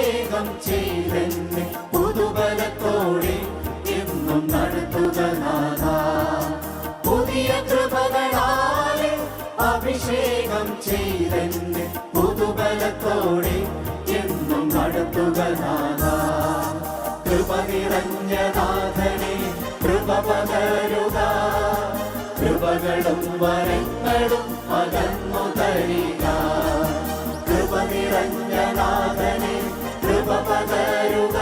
അഭിഷേകം ചെയ്തെന്നെ പുതുബലത്തോടെ എന്നും നടത്തുക നാഥാ. പുതിയ കൃപകളാലെ അഭിഷേകം ചെയ്തെന്നെ പുതുബലത്തോടെ എന്നും നടത്തുക നാഥാ. കൃപ നിറഞ്ഞ നാഥനെ കൃപ പകരുക, കൃപകളും വരങ്ങളും പകർന്നു തരിക. കൃപ നിറഞ്ഞ നാഥനെ കൃപ പകരുക,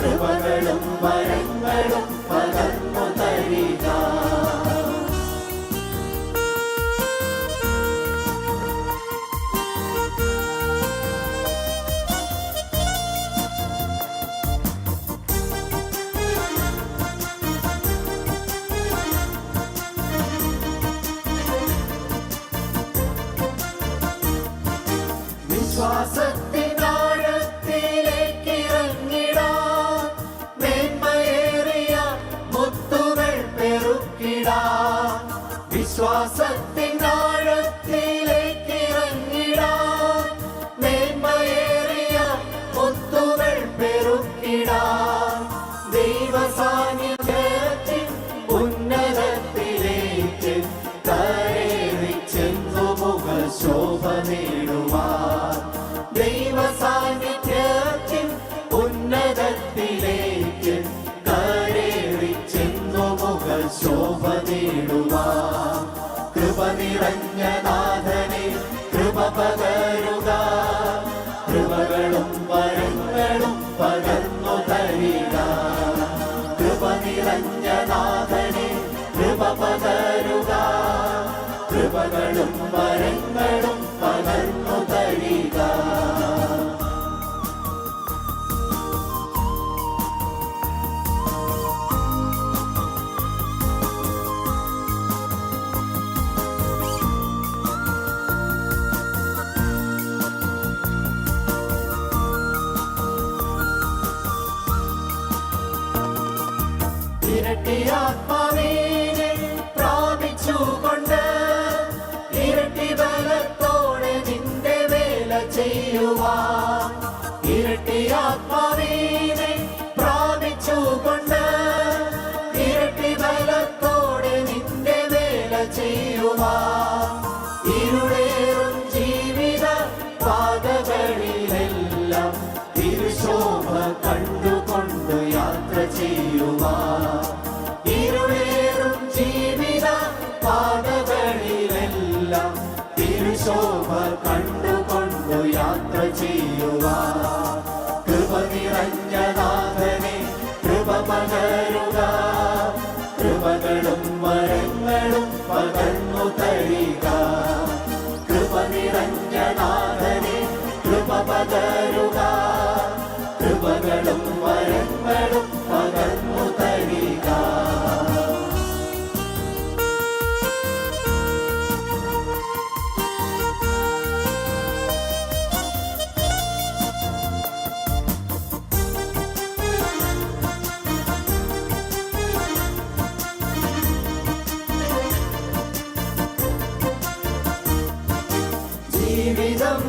കൃപകളും വരങ്ങളും പകർന്നു തരിക. വിശ്വാസത്തിനാഴത്തിലേക്കിറങ്ങിടാൻ മേന്മയേറിയ മുത്തുകൾ പെറുക്കിടാൻ. വിശ്വാസത്തിനാഴത്തിലേക്കിറങ്ങിടാൻ മേന്മയേറിയ മുത്തുകൾ പെറുക്കിടാൻ. ദൈവസാന്നിധ്യത്തിൽ ഉന്നതത്തിലേക്ക് കയറി ചെന്നു മുഖശോഭ നേടുവാൻ. ദൈവസാന്നിധ്യത്തിൽ ഉന്നതത്തിലേക്ക് കയറി ചെന്നു മുഖശോഭ നേടുവാൻ. കൃപ നിറഞ്ഞ നാഥനെ കൃപ പകരുക, കൃപകളും വരങ്ങളും പകർന്നു തരിക. കൃപ നിറഞ്ഞ നാഥനെ കൃപ പകരുക, കൃപകളും വരങ്ങളും പകർന്നു തരിക. ഇരട്ടി ആത്മാവിനെ പ്രാപിച്ചുകൊണ്ട് ഇരട്ടി ബലത്തോടെ നിന്റെ വേല ചെയ്യുവാൻ. ഇരട്ടി ആത്മാവിനെ പ്രാപിച്ചുകൊണ്ട് ഇരട്ടി ബലത്തോടെ നിന്റെ വേല ചെയ്യുവാൻ. ഇരുളേറും ജീവിത പാതകളിലെല്ലാം തിരുശോഭ കണ്ടുകൊണ്ട് യാത്ര ചെയ്യുവാൻ. ഇരുളേറും ജീവിത പാതകളിലെല്ലാം തിരുശോഭ കണ്ടുകൊണ്ട് യാത്ര ചെയ്യുവാൻ. കൃപ നിറഞ്ഞ നാഥനെ കൃപ പകരുക, കൃപകളും വരങ്ങളും പകർന്നു തരിക. കൃപ നിറഞ്ഞ നാഥനെ കൃപ പകരുക, കൃപകളും വരങ്ങളും പകർന്നു തരിക. ജീവിതം